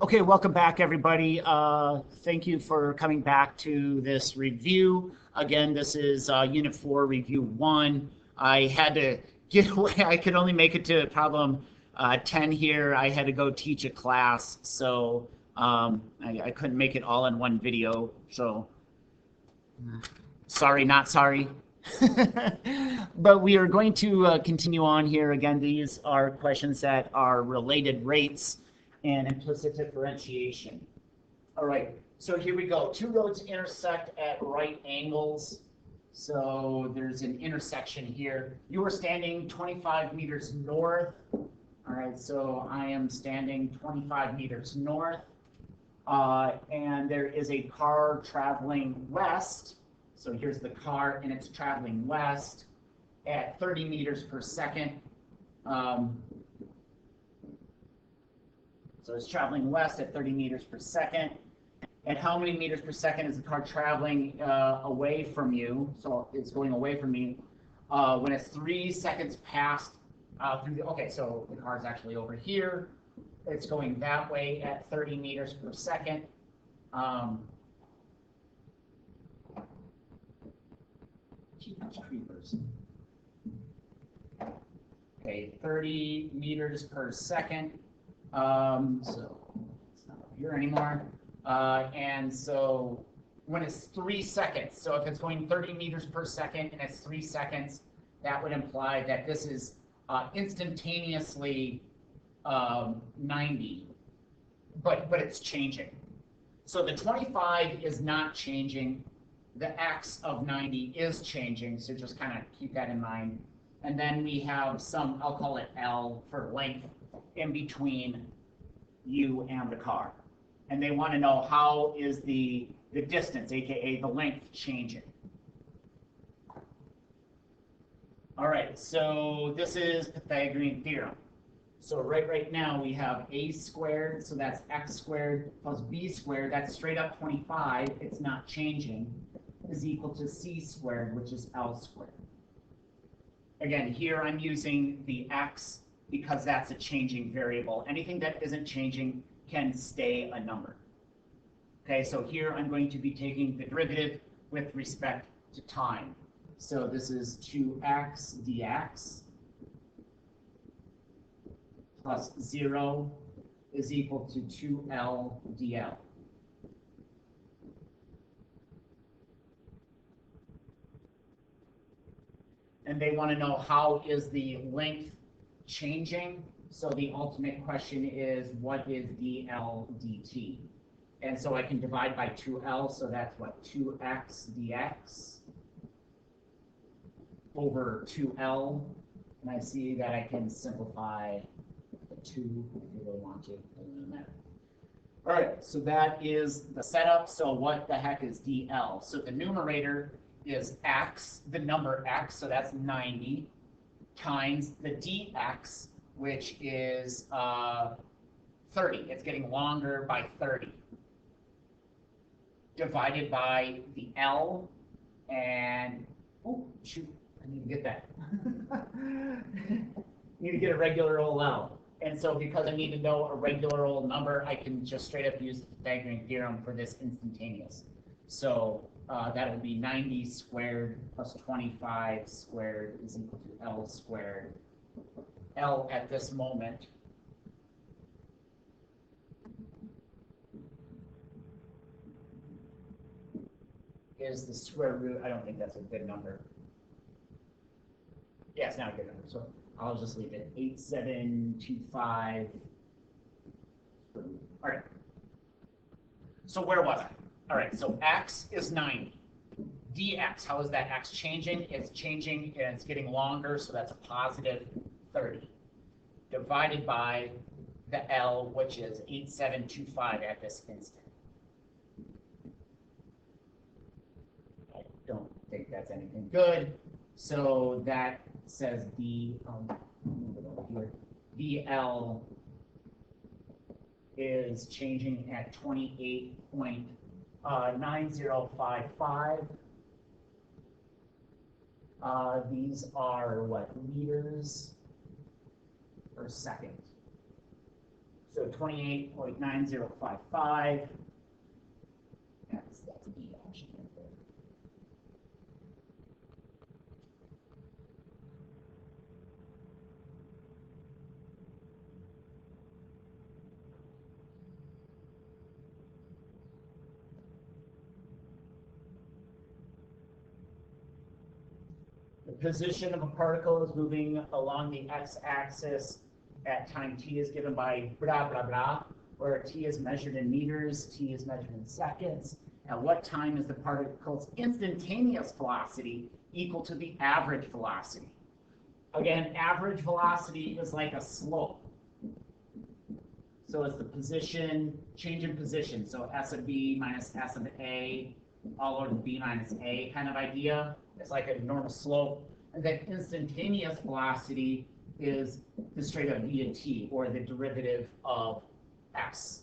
Okay, welcome back, everybody. Thank you for coming back to this review. Again, this is Unit 4, Review 1. I had to get away. I could only make it to problem 10 here. I had to go teach a class, so I couldn't make it all in one video. So sorry, not sorry. But we are going to continue on here. Again, these are questions that are related rates and implicit differentiation. All right, so here we go. Two roads intersect at right angles. So there's an intersection here. You are standing 25 meters north. All right, so I am standing 25 meters north. And there is a car traveling west. So here's the car, and it's traveling west at 30 meters per second. So it's traveling west at 30 meters per second. And how many meters per second is the car traveling away from you? So it's going away from me. When it's 3 seconds past through the, okay, so the car is actually over here. It's going that way at 30 meters per second. Creepers. Okay, 30 meters per second. So it's not up here anymore. And so when it's 3 seconds, so if it's going 30 meters per second and it's 3 seconds, that would imply that this is instantaneously 90, but it's changing. So the 25 is not changing. The x of 90 is changing, so just kind of keep that in mind. And then we have some, I'll call it L for length, in between you and the car. And they want to know how is the distance, aka the length, changing. All right, so this is Pythagorean theorem. So right now we have a squared, so that's x squared plus b squared, that's straight up 25, it's not changing, is equal to c squared, which is L squared. Again, here I'm using the x because that's a changing variable. Anything that isn't changing can stay a number. Okay, so here I'm going to be taking the derivative with respect to time. So this is 2x dx plus 0 is equal to 2L dl. And they want to know how is the length changing. So the ultimate question is, what is dl dt? And so I can divide by 2L, so that's what, 2x dx over 2L. And I see that I can simplify the 2 if you really want to. Doesn't matter. All right, so that is the setup. So what the heck is dl? So the numerator is x, the number x, so that's 90, times the dx, which is 30. It's getting longer by 30. Divided by the L, and, oh, shoot, I need to get that. Need to get a regular old L. And so because I need to know a regular old number, I can just straight up use the Pythagorean theorem for this instantaneous. So that would be 90 squared plus 25 squared is equal to L squared. L at this moment is the square root. I don't think that's a good number. Yeah, it's not a good number, so I'll just leave it. 8725. All right. So where was I? All right, so x is 90. dx, how is that x changing? It's changing and it's getting longer, so that's a positive 30. Divided by the L, which is 8725 at this instant. I don't think that's anything good. So that says dl is changing at 28.9055. These are what, meters per second. So 28.9055. That's B option right there. The position of a particle is moving along the x-axis at time t is given by blah, blah, blah, where t is measured in meters, t is measured in seconds. At what time is the particle's instantaneous velocity equal to the average velocity? Again, average velocity is like a slope. So it's the position, change in position. So S of B minus S of A, all over B minus A kind of idea. It's like a normal slope. And then instantaneous velocity is the straight up v of t, or the derivative of s.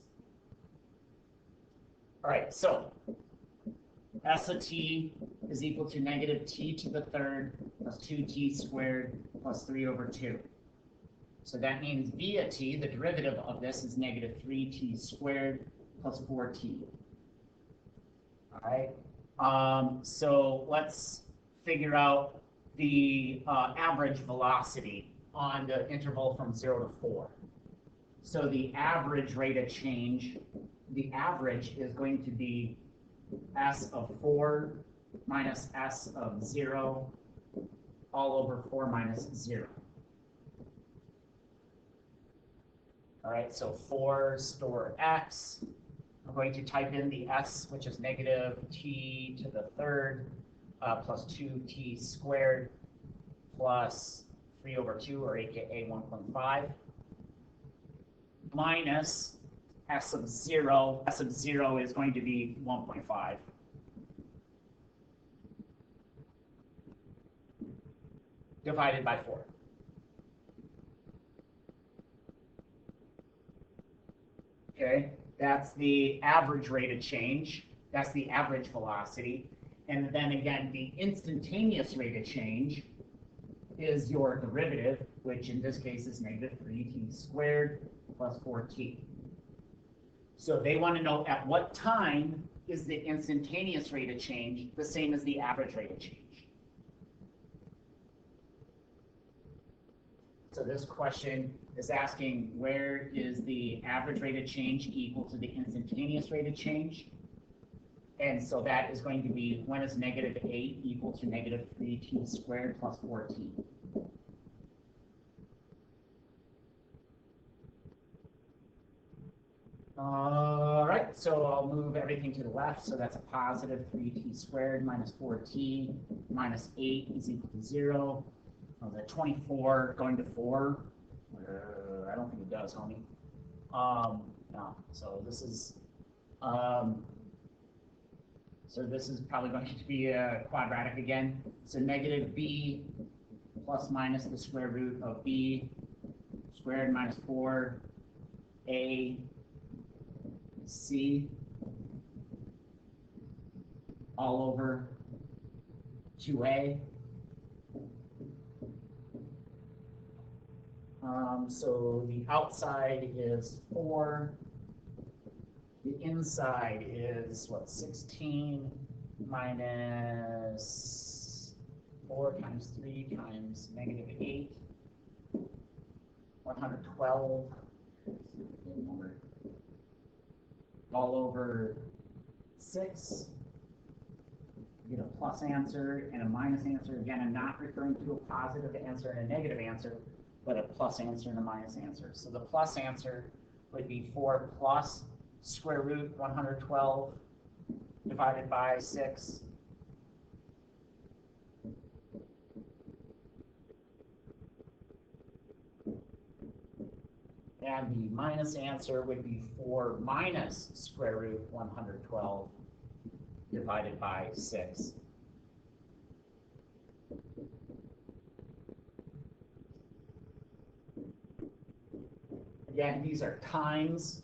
All right, so s of t is equal to negative t to the third plus 2t squared plus 3 over 2. So that means v of t, the derivative of this, is negative 3t squared plus 4t. All right, so let's figure out the average velocity on the interval from 0 to 4. So the average rate of change, the average is going to be s of 4 minus s of 0 all over 4 minus 0. All right, so 4 store x. I'm going to type in the s, which is negative t to the third plus 2t squared plus 3 over 2, or aka 1.5, minus s of 0. S of 0 is going to be 1.5. Divided by 4. Okay, that's the average rate of change. That's the average velocity. And then again, the instantaneous rate of change is your derivative, which in this case is negative 3t squared plus 4t. So they want to know at what time is the instantaneous rate of change the same as the average rate of change. So this question is asking, where is the average rate of change equal to the instantaneous rate of change? And so that is going to be, when is negative 8 equal to negative 3t squared plus 4t? All right, so I'll move everything to the left. So that's a positive 3t squared minus 4t minus 8 is equal to 0. The 24 going to 4. I don't think it does, homie. No. So this is probably going to be a quadratic again. So negative b plus minus the square root of b squared minus 4a c all over 2a. So the outside is 4. The inside is what, 16 minus 4 times 3 times negative 8, 112, all over 6. You get a plus answer and a minus answer. Again, I'm not referring to a positive answer and a negative answer, but a plus answer and a minus answer. So the plus answer would be 4 plus square root 112 divided by 6. And the minus answer would be 4 minus square root 112 divided by 6. Again, these are times.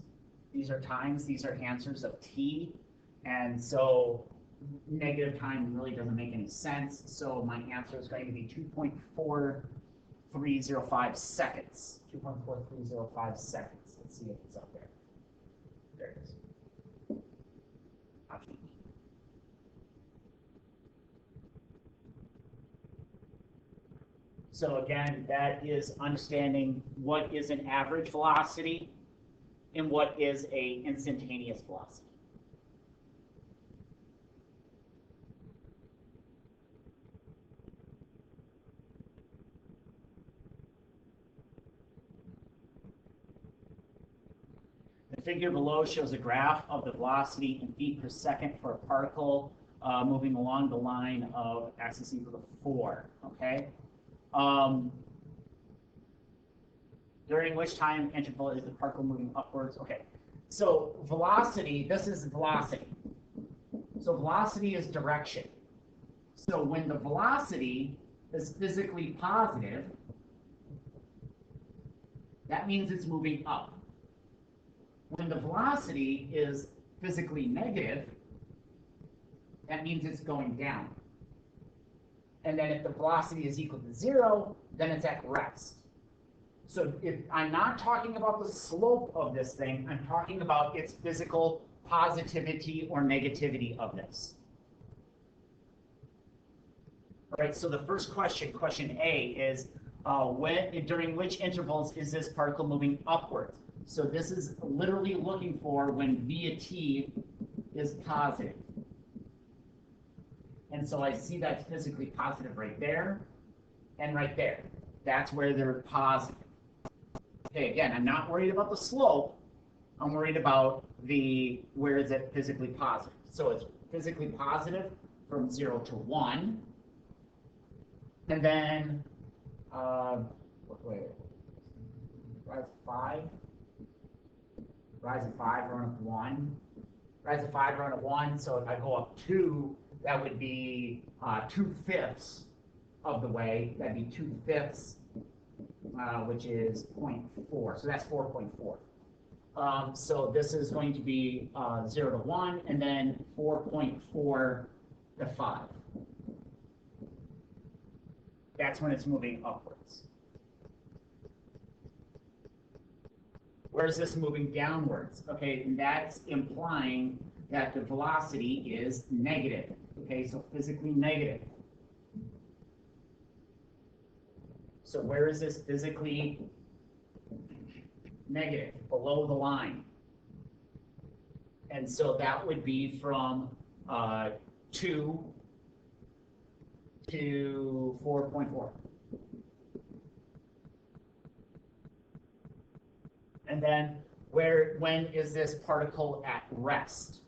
These are times. These are answers of t. And so negative time really doesn't make any sense. So my answer is going to be 2.4305 seconds. 2.4305 seconds. Let's see if it's up. So again, that is understanding what is an average velocity and what is a instantaneous velocity. The figure below shows a graph of the velocity in feet per second for a particle moving along the line of axis equal to 4, okay? During which time interval is the particle moving upwards? Okay, so velocity, this is velocity. So velocity is direction. So when the velocity is physically positive, that means it's moving up. When the velocity is physically negative, that means it's going down. And then if the velocity is equal to 0, then it's at rest. So if I'm not talking about the slope of this thing, I'm talking about its physical positivity or negativity of this. All right, so the first question, question A, is during which intervals is this particle moving upwards? So this is literally looking for when v of t is positive. And so I see that's physically positive right there and right there. That's where they're positive. Okay, again, I'm not worried about the slope. I'm worried about where is it physically positive. So it's physically positive from 0 to 1. And then, rise of 5. Rise of 5, run of 1. Rise of 5, run of 1. So if I go up 2, that would be 2/5 of the way. That'd be 2/5, which is 0.4. So that's 4.4. So this is going to be 0 to 1, and then 4.4 to 5. That's when it's moving upwards. Where is this moving downwards? Okay, and that's implying that the velocity is negative. Okay, so physically negative. So where is this physically negative? Below the line. And so that would be from 2 to 4.4. And then when is this particle at rest?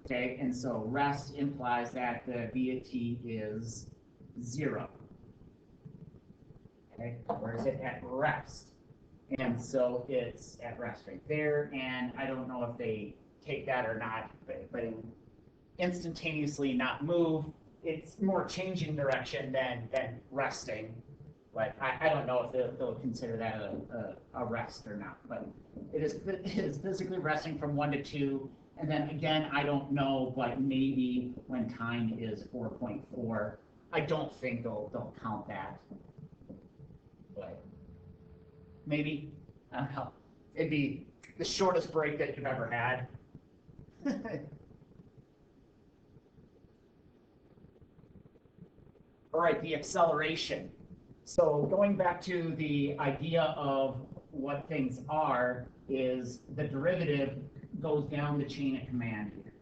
Okay, and so rest implies that the v of t is 0. Okay, where is it at rest? And so it's at rest right there, and I don't know if they take that or not, but instantaneously not move, it's more changing direction than resting. But I don't know if they'll consider that a rest or not. But it is physically resting from 1 to 2. And then again, I don't know, but maybe when time is 4.4, I don't think they'll count that. But maybe, I don't know. It'd be the shortest break that you've ever had. All right, the acceleration. So going back to the idea of what things are, is the derivative goes down the chain of command here.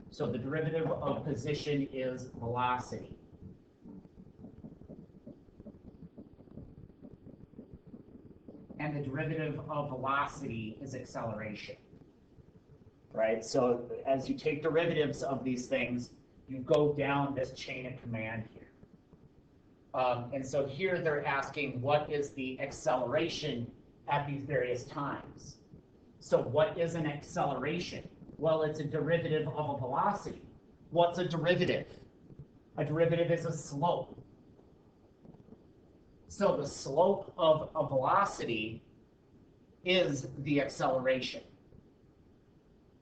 So the derivative of position is velocity. And the derivative of velocity is acceleration. Right? So as you take derivatives of these things, you go down this chain of command here. And so here they're asking, what is the acceleration at these various times? So what is an acceleration? Well, it's a derivative of a velocity. What's a derivative? A derivative is a slope. So the slope of a velocity is the acceleration.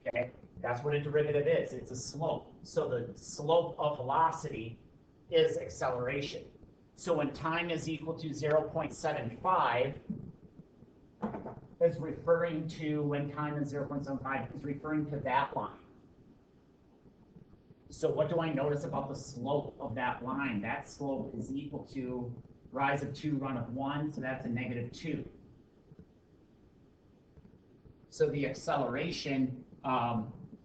Okay, that's what a derivative is. It's a slope. So the slope of velocity is acceleration. So when time is equal to 0.75, is referring to, when time is 0.75, is referring to that line. So what do I notice about the slope of that line? That slope is equal to rise of 2, run of 1, so that's a negative 2. So the acceleration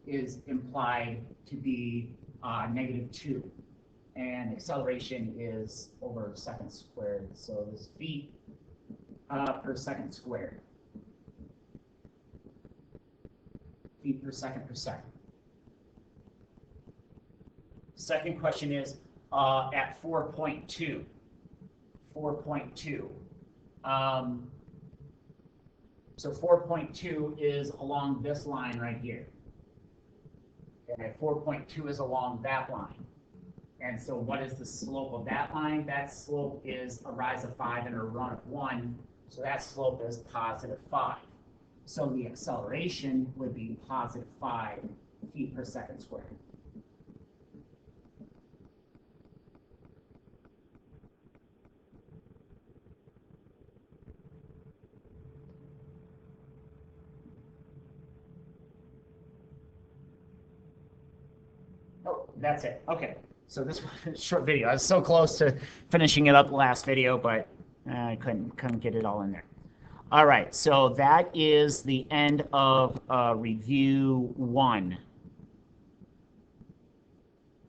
is implied to be negative 2. And acceleration is over seconds squared. So this feet per second squared. Feet per second per second. Second question is at 4.2. 4.2. So 4.2 is along this line right here. Okay, 4.2 is along that line. And so what is the slope of that line? That slope is a rise of 5 and a run of 1. So that slope is positive 5. So the acceleration would be positive 5 feet per second squared. Oh, that's it. Okay. So this was a short video. I was so close to finishing it up last video, but I couldn't get it all in there. All right. So that is the end of review 1.